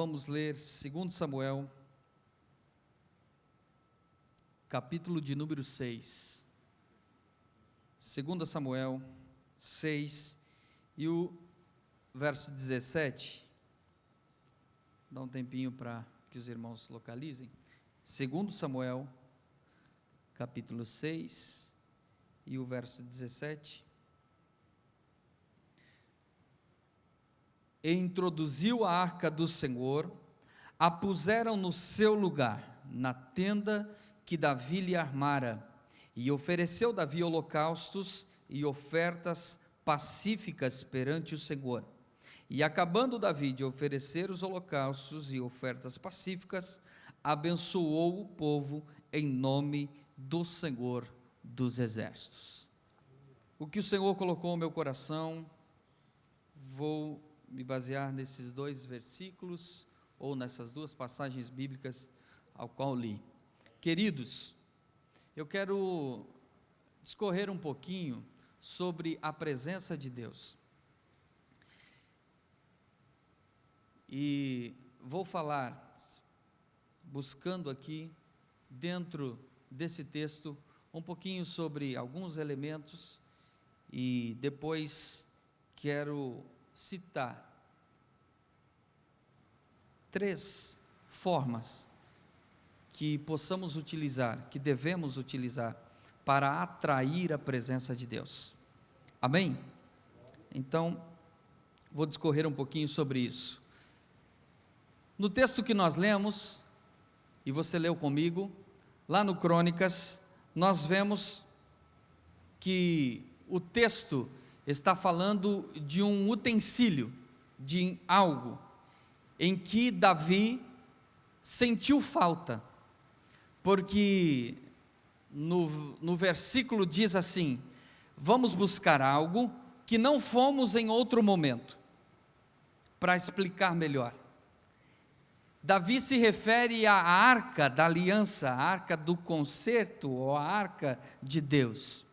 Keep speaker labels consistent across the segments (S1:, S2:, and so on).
S1: vamos ler 2 Samuel, capítulo de número 6. 2 Samuel 6 e o verso 17. Dá um tempinho para que os irmãos localizem. 2 Samuel, capítulo 6 e o verso 17. E introduziu a arca do Senhor, a puseram no seu lugar, na tenda que Davi lhe armara, e ofereceu Davi holocaustos e ofertas pacíficas perante o Senhor. E acabando Davi de oferecer os holocaustos e ofertas pacíficas, abençoou o povo em nome do Senhor dos Exércitos. O que o Senhor colocou no meu coração, vou me basear nesses dois versículos, ou nessas duas passagens bíblicas ao qual li. Queridos, eu quero discorrer um pouquinho sobre a presença de Deus. E vou falar, buscando aqui, dentro desse texto, um pouquinho sobre alguns elementos, e depois quero citar 3 formas que possamos utilizar, que devemos utilizar, para atrair a presença de Deus. Amém? Então, vou discorrer um pouquinho sobre isso. No texto que nós lemos, e você leu comigo, lá no Crônicas, nós vemos que o texto está falando de um utensílio, de algo, em que Davi sentiu falta, porque no versículo diz assim: vamos buscar algo que não fomos em outro momento. Para explicar melhor, Davi se refere à arca da aliança, a arca do concerto, ou a arca de Deus.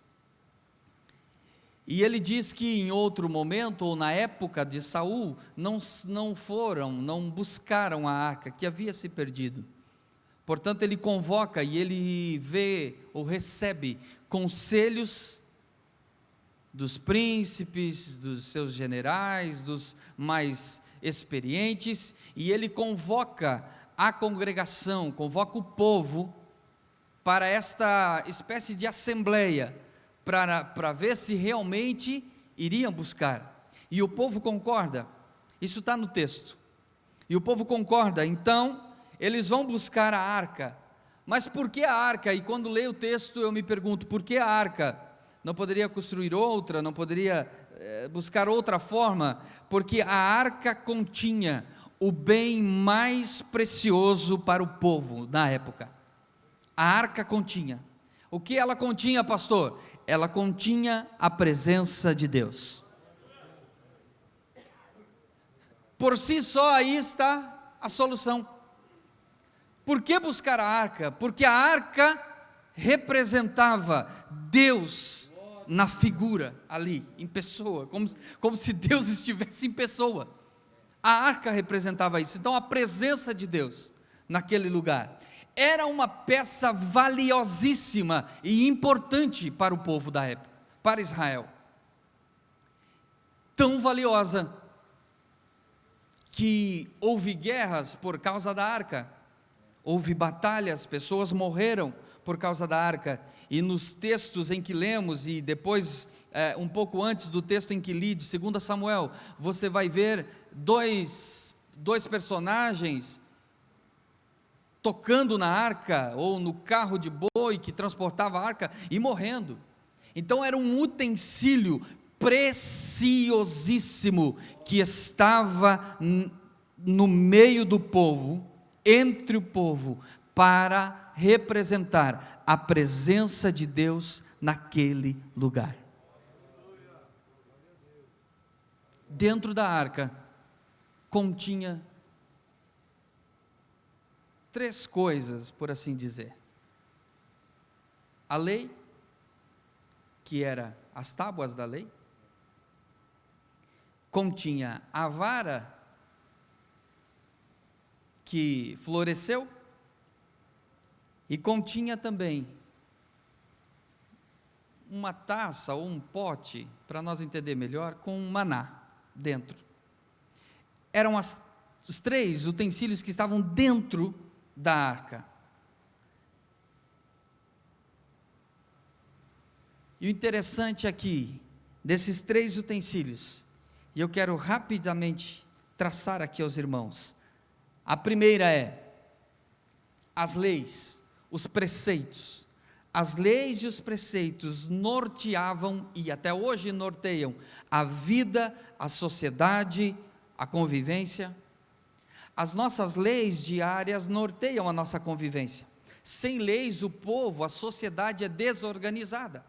S1: E ele diz que em outro momento, ou na época de Saul, não buscaram a arca, que havia se perdido. Portanto, ele convoca e ele vê ou recebe conselhos dos príncipes, dos seus generais, dos mais experientes, e ele convoca a congregação, convoca o povo para esta espécie de assembleia, para ver se realmente iriam buscar. E o povo concorda, isso está no texto, e o povo concorda. Então eles vão buscar a arca. Mas por que a arca? E quando leio o texto eu me pergunto, por que a arca? Não poderia construir outra? Não poderia buscar outra forma? Porque a arca continha o bem mais precioso para o povo na época. A arca continha. O que ela continha, pastor? Ela continha a presença de Deus. Por si só, aí está a solução. Por que buscar a arca? Porque a arca representava Deus na figura ali, em pessoa, como se Deus estivesse em pessoa. A arca representava isso. Então a presença de Deus naquele lugar era uma peça valiosíssima e importante para o povo da época, para Israel. Tão valiosa que houve guerras por causa da arca, houve batalhas, pessoas morreram por causa da arca. E nos textos em que lemos, e depois um pouco antes do texto em que li, de 2 Samuel, você vai ver dois personagens tocando na arca, ou no carro de boi que transportava a arca, e morrendo. Então era um utensílio preciosíssimo, que estava no meio do povo, entre o povo, para representar a presença de Deus naquele lugar. Dentro da arca continha 3 coisas, por assim dizer: a lei, que era as tábuas da lei, continha a vara que floresceu e continha também uma taça ou um pote, para nós entender melhor, com maná dentro. Eram os 3 utensílios que estavam dentro da arca. E o interessante aqui, desses 3 utensílios, e eu quero rapidamente traçar aqui aos irmãos. A primeira é as leis, os preceitos. As leis e os preceitos norteavam, e até hoje norteiam, a vida, a sociedade, a convivência. As nossas leis diárias norteiam a nossa convivência. Sem leis, o povo, a sociedade é desorganizada.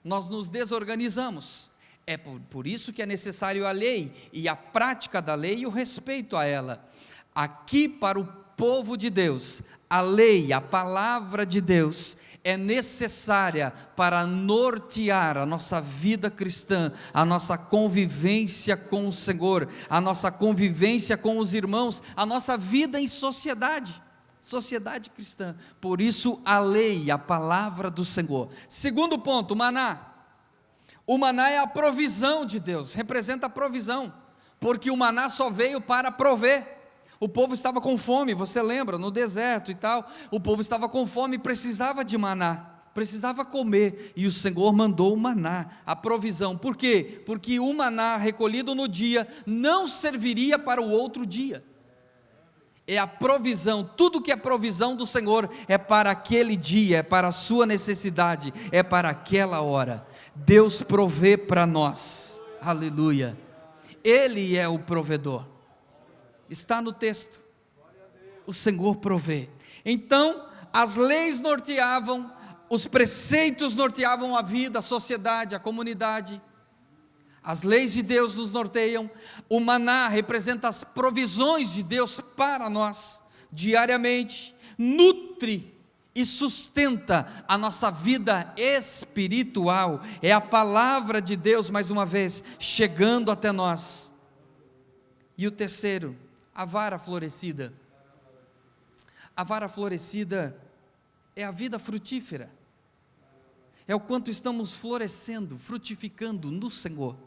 S1: Nós nos desorganizamos. É por isso que é necessário a lei, e a prática da lei e o respeito a ela. Aqui, para o povo de Deus, a lei, a palavra de Deus, é necessária para nortear a nossa vida cristã, a nossa convivência com o Senhor, a nossa convivência com os irmãos, a nossa vida em sociedade cristã. Por isso a lei, a palavra do Senhor. Segundo ponto, o maná. O maná é a provisão de Deus, representa a provisão, porque o maná só veio para prover. O povo estava com fome, você lembra, no deserto e tal, o povo estava com fome e precisava de maná, precisava comer, e o Senhor mandou o maná, a provisão. Por quê? Porque o maná recolhido no dia não serviria para o outro dia. É a provisão, tudo que é provisão do Senhor é para aquele dia, é para a sua necessidade, é para aquela hora. Deus provê para nós, aleluia, Ele é o provedor, está no texto, o Senhor provê. Então, as leis norteavam, os preceitos norteavam a vida, a sociedade, a comunidade. As leis de Deus nos norteiam. O maná representa as provisões de Deus para nós, diariamente, nutre e sustenta a nossa vida espiritual. É a palavra de Deus, mais uma vez, chegando até nós. E o terceiro, a vara florescida. A vara florescida é a vida frutífera, é o quanto estamos florescendo, frutificando no Senhor.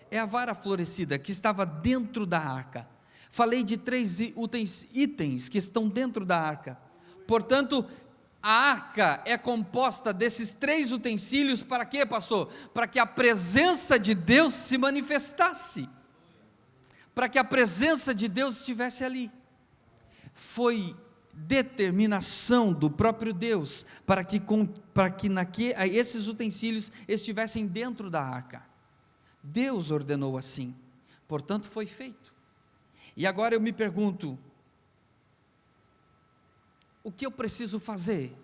S1: É a vara florescida que estava dentro da arca. Falei de 3 itens que estão dentro da arca. Portanto, a arca é composta desses 3 utensílios para quê, pastor? Para que a presença de Deus se manifestasse, para que a presença de Deus estivesse ali. Foi determinação do próprio Deus para que esses utensílios estivessem dentro da arca. Deus ordenou assim, portanto foi feito. E agora eu me pergunto, o que eu preciso fazer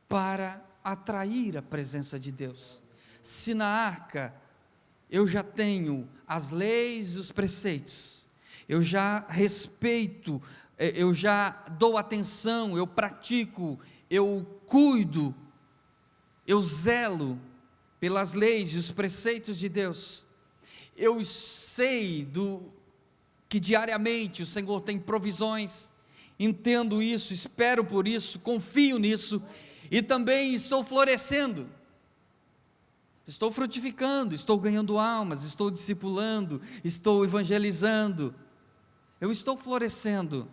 S1: para atrair a presença de Deus? Se na arca eu já tenho as leis e os preceitos, eu já respeito, eu já dou atenção, eu pratico, eu cuido, eu zelo pelas leis e os preceitos de Deus, eu sei que diariamente o Senhor tem provisões, entendo isso, espero por isso, confio nisso, e também estou florescendo, estou frutificando, estou ganhando almas, estou discipulando, estou evangelizando, eu estou florescendo,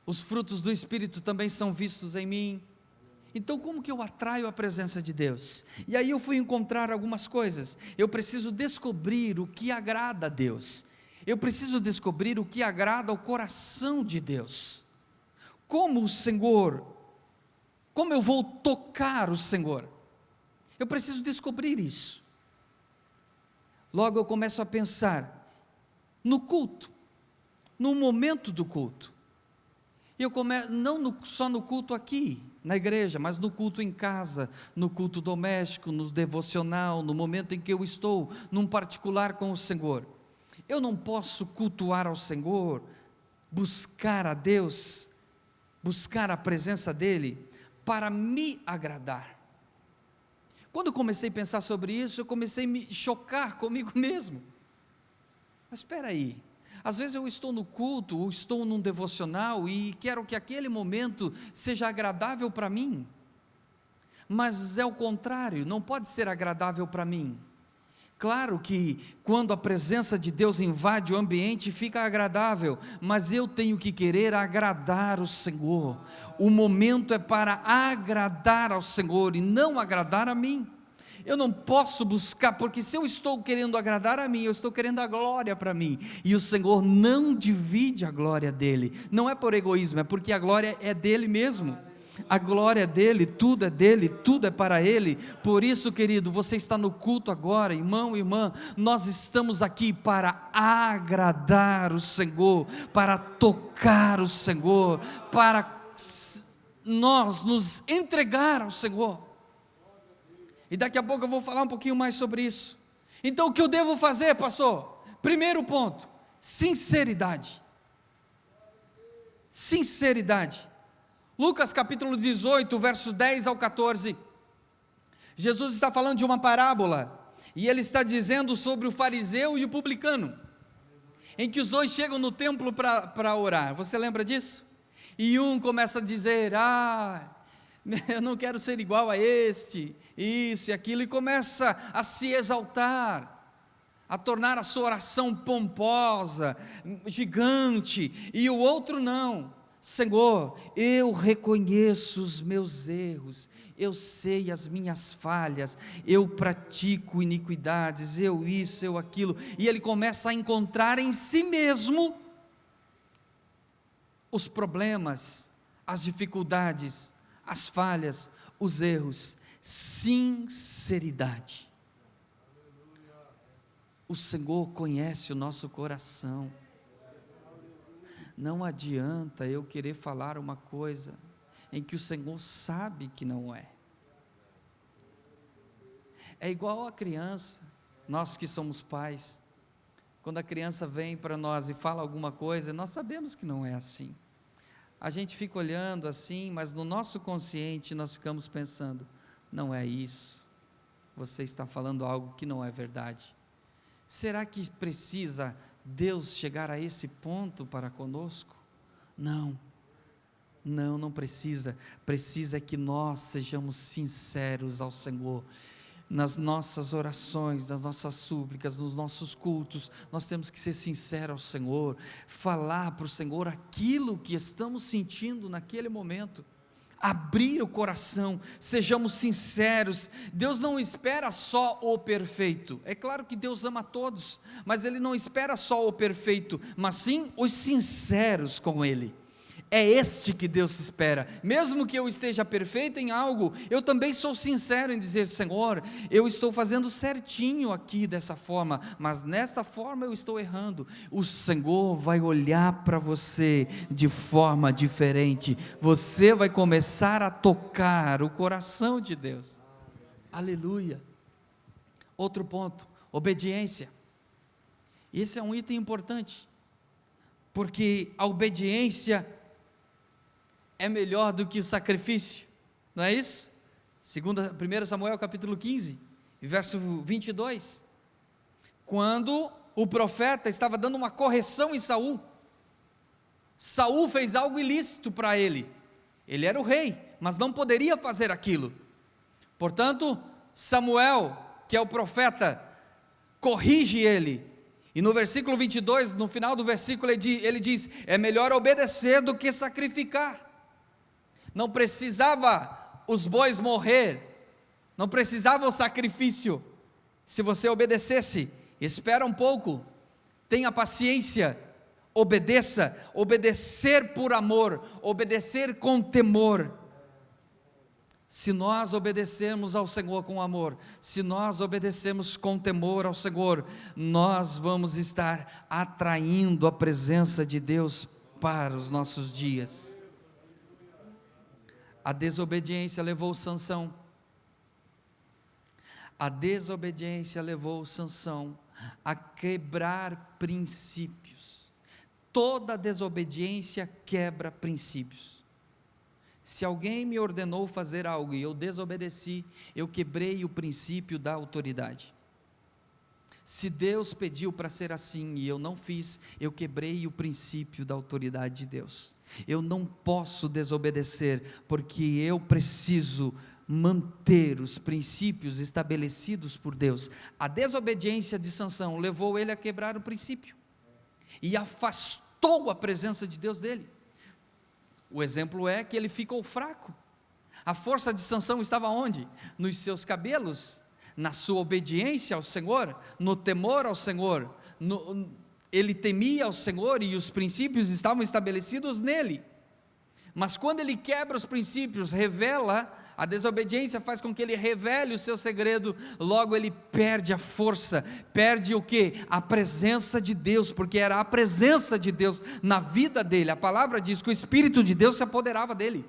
S1: os frutos do Espírito também são vistos em mim. Então como que eu atraio a presença de Deus? E aí eu fui encontrar algumas coisas. Eu preciso descobrir o que agrada a Deus, eu preciso descobrir o que agrada ao coração de Deus. Como eu vou tocar o Senhor? Eu preciso descobrir isso. Logo eu começo a pensar no culto, no momento do culto. Eu começo, só no culto aqui, na igreja, mas no culto em casa, no culto doméstico, no devocional, no momento em que eu estou, num particular com o Senhor. Eu não posso cultuar ao Senhor, buscar a Deus, buscar a presença dEle, para me agradar. Quando eu comecei a pensar sobre isso, eu comecei a me chocar comigo mesmo. Mas espera aí, Às vezes eu estou no culto, ou estou num devocional, e quero que aquele momento seja agradável para mim, mas é o contrário, não pode ser agradável para mim. Claro que quando a presença de Deus invade o ambiente fica agradável, mas eu tenho que querer agradar o Senhor. O momento é para agradar ao Senhor e não agradar a mim. Eu não posso buscar, porque se eu estou querendo agradar a mim, eu estou querendo a glória para mim, e o Senhor não divide a glória dele, não é por egoísmo, é porque a glória é dele mesmo. A glória é dele, tudo é para ele. Por isso, querido, você está no culto agora, irmão e irmã, nós estamos aqui para agradar o Senhor, para tocar o Senhor, para nós nos entregar ao Senhor, e daqui a pouco eu vou falar um pouquinho mais sobre isso. Então o que eu devo fazer, pastor? Primeiro ponto, sinceridade. Sinceridade. Lucas capítulo 18, versos 10 ao 14, Jesus está falando de uma parábola, e ele está dizendo sobre o fariseu e o publicano, em que os dois chegam no templo para orar. Você lembra disso? E um começa a dizer: eu não quero ser igual a este, isso e aquilo, e começa a se exaltar, a tornar a sua oração pomposa, gigante, e o outro não. Senhor, eu reconheço os meus erros, eu sei as minhas falhas, eu pratico iniquidades, eu isso, eu aquilo, e ele começa a encontrar em si mesmo os problemas, as dificuldades, as falhas, os erros. Sinceridade. O Senhor conhece o nosso coração. Não adianta eu querer falar uma coisa em que o Senhor sabe que não é. É igual a criança, nós que somos pais, quando a criança vem para nós e fala alguma coisa, nós sabemos que não é assim. A gente fica olhando assim, mas no nosso consciente nós ficamos pensando: não é isso, você está falando algo que não é verdade. Será que precisa Deus chegar a esse ponto para conosco? Não precisa. Precisa que nós sejamos sinceros ao Senhor. Nas nossas orações, nas nossas súplicas, nos nossos cultos, nós temos que ser sinceros ao Senhor, falar para o Senhor aquilo que estamos sentindo naquele momento, abrir o coração, sejamos sinceros. Deus não espera só o perfeito, é claro que Deus ama todos, mas Ele não espera só o perfeito, mas sim os sinceros com Ele. É este que Deus espera. Mesmo que eu esteja perfeito em algo, eu também sou sincero em dizer: Senhor, eu estou fazendo certinho aqui dessa forma, mas nesta forma eu estou errando. O Senhor vai olhar para você de forma diferente. Você vai começar a tocar o coração de Deus. Aleluia. Outro ponto, obediência. Esse é um item importante, porque a obediência é melhor do que o sacrifício, não é isso? 1 Samuel capítulo 15, verso 22, quando o profeta estava dando uma correção em Saul. Saul fez algo ilícito para ele era o rei, mas não poderia fazer aquilo. Portanto, Samuel, que é o profeta, corrige ele, e no versículo 22, no final do versículo ele diz: é melhor obedecer do que sacrificar. Não precisava os bois morrer, não precisava o sacrifício. Se você obedecesse, espera um pouco, tenha paciência, obedeça. Obedecer por amor, obedecer com temor. Se nós obedecermos ao Senhor com amor, se nós obedecermos com temor ao Senhor, nós vamos estar atraindo a presença de Deus para os nossos dias. A desobediência levou Sansão. A desobediência levou Sansão a quebrar princípios. Toda desobediência quebra princípios. Se alguém me ordenou fazer algo e eu desobedeci, eu quebrei o princípio da autoridade. Se Deus pediu para ser assim e eu não fiz, eu quebrei o princípio da autoridade de Deus. Eu não posso desobedecer, porque eu preciso manter os princípios estabelecidos por Deus. A desobediência de Sansão levou ele a quebrar o princípio e afastou a presença de Deus dele. O exemplo é que ele ficou fraco. A força de Sansão estava onde? Nos seus cabelos, na sua obediência ao Senhor, no temor ao Senhor. Ele temia ao Senhor e os princípios estavam estabelecidos nele. Mas quando ele quebra os princípios, revela, a desobediência faz com que ele revele o seu segredo, logo ele perde a força, perde o quê? A presença de Deus, porque era a presença de Deus na vida dele. A palavra diz que o Espírito de Deus se apoderava dele.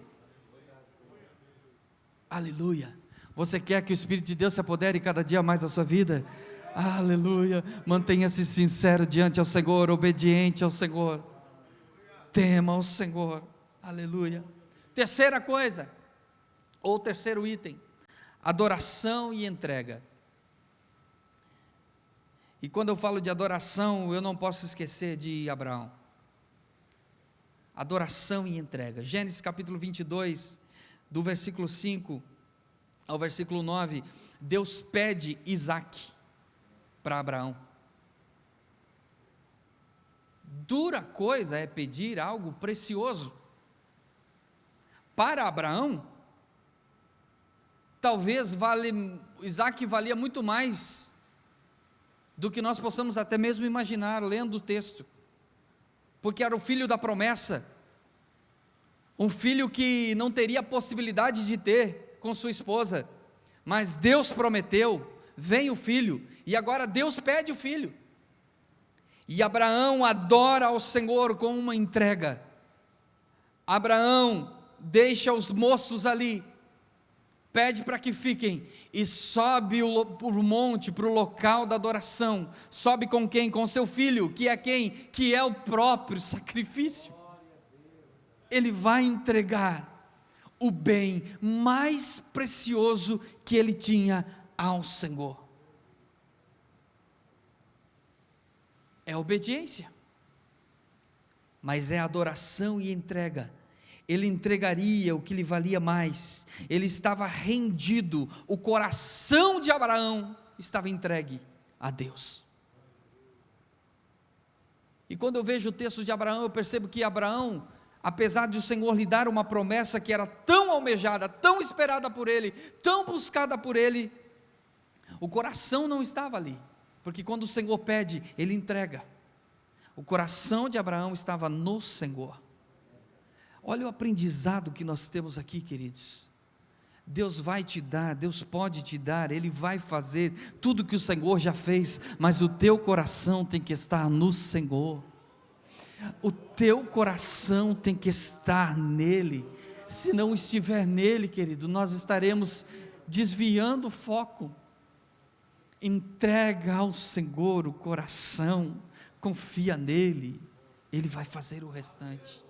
S1: Aleluia. Você quer que o Espírito de Deus se apodere cada dia mais da sua vida? Aleluia. Mantenha-se sincero diante ao Senhor, obediente ao Senhor. Tema ao Senhor. Aleluia. Terceira coisa, ou terceiro item, adoração e entrega. E quando eu falo de adoração, eu não posso esquecer de Abraão. Adoração e entrega. Gênesis capítulo 22, do versículo 5 ao versículo 9, Deus pede Isaque para Abraão. Dura coisa é pedir algo precioso. Para Abraão, talvez Isaque valia muito mais do que nós possamos até mesmo imaginar lendo o texto, porque era o filho da promessa, um filho que não teria possibilidade de ter com sua esposa, mas Deus prometeu, vem o filho, e agora Deus pede o filho, e Abraão adora ao Senhor com uma entrega. Abraão deixa os moços ali, pede para que fiquem, e sobe para o monte, para o local da adoração. Sobe com quem? Com seu filho, que é quem? Que é o próprio sacrifício. Ele vai entregar o bem mais precioso que ele tinha ao Senhor. É obediência, mas é adoração e entrega. Ele entregaria o que lhe valia mais, ele estava rendido, o coração de Abraão estava entregue a Deus. E quando eu vejo o texto de Abraão, eu percebo que Abraão, apesar de o Senhor lhe dar uma promessa que era tão almejada, tão esperada por ele, tão buscada por ele, o coração não estava ali, porque quando o Senhor pede, ele entrega. O coração de Abraão estava no Senhor. Olha o aprendizado que nós temos aqui, queridos. Deus vai te dar, Deus pode te dar, Ele vai fazer tudo que o Senhor já fez, mas o teu coração tem que estar no Senhor. O teu coração tem que estar nele. Se não estiver nele, querido, nós estaremos desviando o foco. Entrega ao Senhor o coração, confia nele, Ele vai fazer o restante.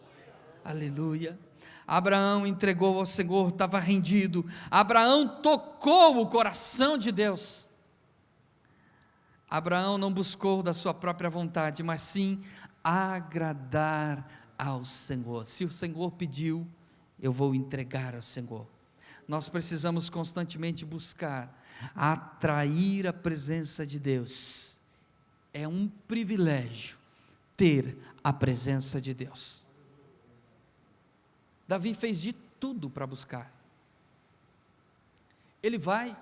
S1: Aleluia. Abraão entregou ao Senhor, estava rendido. Abraão tocou o coração de Deus. Abraão não buscou da sua própria vontade, mas sim agradar ao Senhor. Se o Senhor pediu, eu vou entregar ao Senhor. Nós precisamos constantemente buscar atrair a presença de Deus. É um privilégio ter a presença de Deus. Davi fez de tudo para buscar. Ele vai,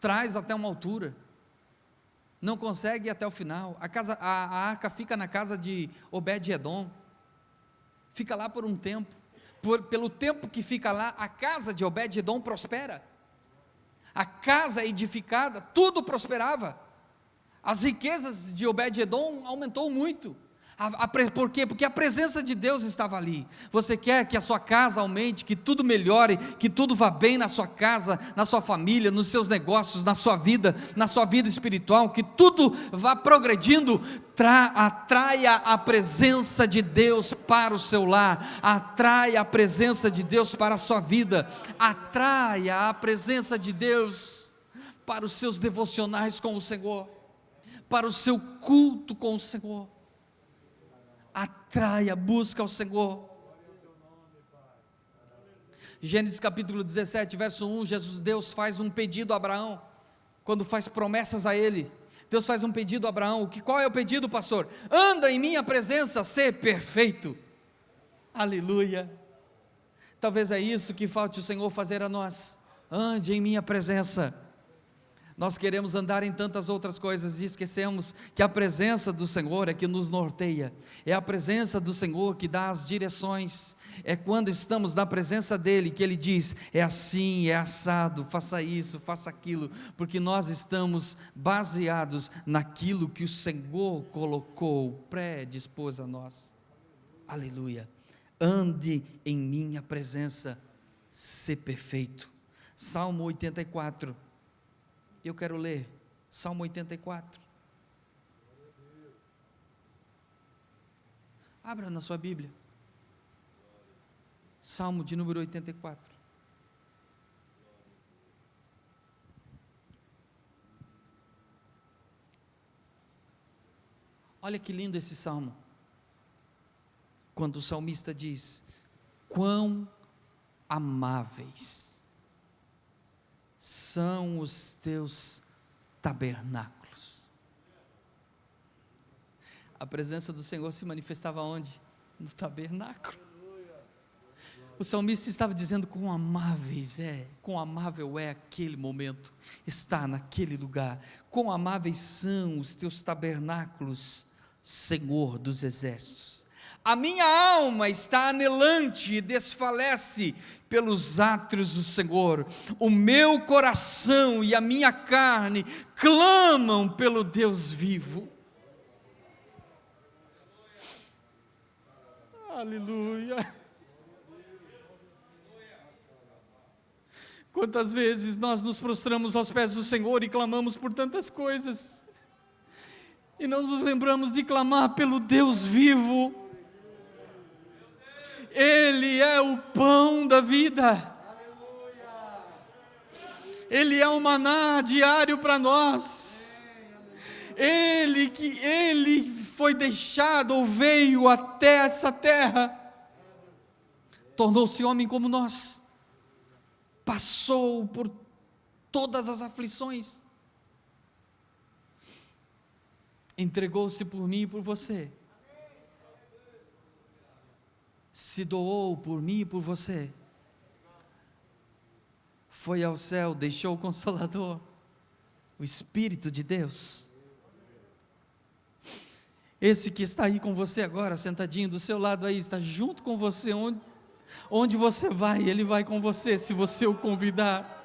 S1: traz até uma altura, não consegue ir até o final. A arca fica na casa de Obed-edom, fica lá por um tempo. Pelo tempo que fica lá, a casa de Obed-edom prospera. A casa edificada, tudo prosperava. As riquezas de Obed-edom aumentou muito. Por quê? Porque a presença de Deus estava ali. Você quer que a sua casa aumente, que tudo melhore, que tudo vá bem na sua casa, na sua família, nos seus negócios, na sua vida espiritual, que tudo vá progredindo. Atraia a presença de Deus para o seu lar, atraia a presença de Deus para a sua vida, atraia a presença de Deus para os seus devocionais com o Senhor. para o seu culto com o Senhor. Atraia, busca o Senhor. Gênesis capítulo 17, verso 1, Deus faz um pedido a Abraão, quando faz promessas a ele. Deus faz um pedido a Abraão. Qual é o pedido, pastor? Anda em minha presença, ser perfeito. Aleluia. Talvez é isso que falte o Senhor fazer a nós. Ande em minha presença. Nós queremos andar em tantas outras coisas e esquecemos que a presença do Senhor é que nos norteia, é a presença do Senhor que dá as direções, é quando estamos na presença dEle que Ele diz, é assim, é assado, faça isso, faça aquilo, porque nós estamos baseados naquilo que o Senhor colocou, predispôs a nós. Aleluia. Ande em minha presença, ser perfeito. Salmo 84. Eu quero ler Salmo 84. Abra na sua Bíblia. Salmo de número 84. Olha que lindo esse salmo. Quando o salmista diz: quão amáveis são os teus tabernáculos. A presença do Senhor se manifestava onde? No tabernáculo. O salmista estava dizendo quão amável é aquele momento, está naquele lugar, quão amáveis são os teus tabernáculos, Senhor dos exércitos. A minha alma está anelante e desfalece pelos átrios do Senhor, o meu coração e a minha carne clamam pelo Deus vivo. Aleluia. Quantas vezes nós nos prostramos aos pés do Senhor e clamamos por tantas coisas, e não nos lembramos de clamar pelo Deus vivo. Ele é o pão da vida, Ele é o maná diário para nós, Ele foi deixado ou veio até essa terra, tornou-se homem como nós, passou por todas as aflições, entregou-se por mim e por você, se doou por mim e por você, foi ao céu, deixou o Consolador, o Espírito de Deus, esse que está aí com você agora, sentadinho do seu lado aí, está junto com você, onde você vai, Ele vai com você, se você o convidar.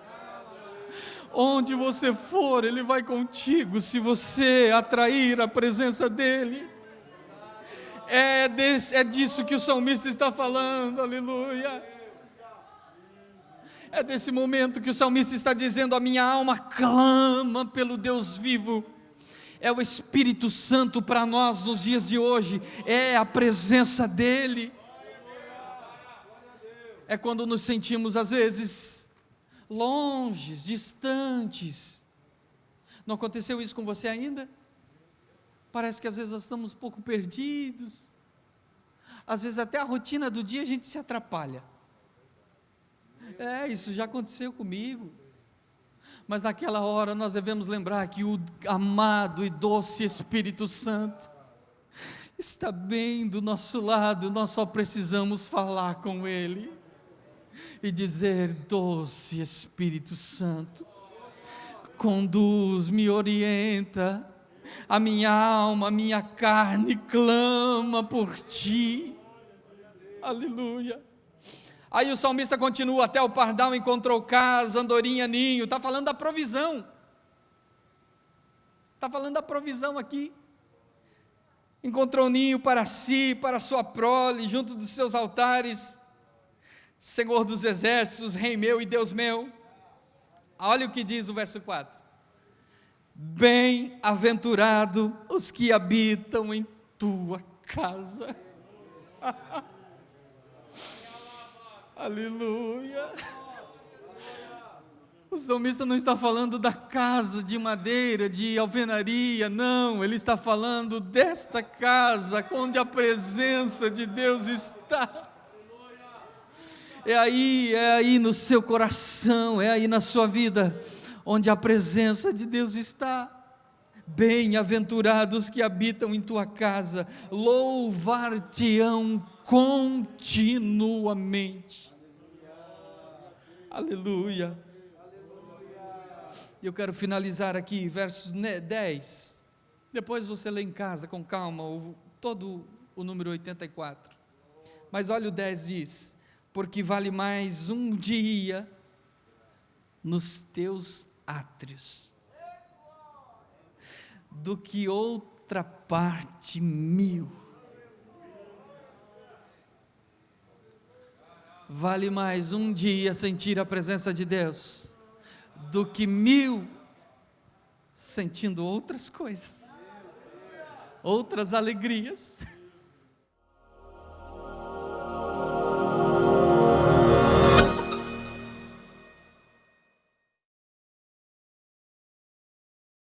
S1: Onde você for, Ele vai contigo, se você atrair a presença dEle. É disso que o salmista está falando, aleluia. É desse momento que o salmista está dizendo: a minha alma clama pelo Deus vivo. É o Espírito Santo para nós nos dias de hoje, é a presença dEle. É quando nos sentimos às vezes longes, distantes. Não aconteceu isso com você ainda? Parece que às vezes nós estamos um pouco perdidos, às vezes até a rotina do dia a gente se atrapalha. Isso já aconteceu comigo, mas naquela hora nós devemos lembrar que o amado e doce Espírito Santo está bem do nosso lado, nós só precisamos falar com Ele e dizer: doce Espírito Santo, conduz, me orienta, a minha alma, a minha carne clama por Ti, aleluia. Aí o salmista continua: até o pardal encontrou casa, andorinha ninho, está falando da provisão, aqui, encontrou ninho para si, para sua prole, junto dos seus altares, Senhor dos exércitos, Rei meu e Deus meu. Olha o que diz o verso 4: bem-aventurado os que habitam em tua casa. Aleluia. O salmista não está falando da casa de madeira, de alvenaria, não, ele está falando desta casa, onde a presença de Deus está. É aí no seu coração, é aí na sua vida, onde a presença de Deus está. Bem-aventurados que habitam em tua casa, louvar-te-ão continuamente. Aleluia. Eu quero finalizar aqui, verso 10. Depois você lê em casa com calma, todo o número 84. Mas olha o 10 diz: porque vale mais um dia nos teus átrios do que outra parte 1000. Vale mais um dia sentir a presença de Deus do que 1000 sentindo outras coisas, outras alegrias.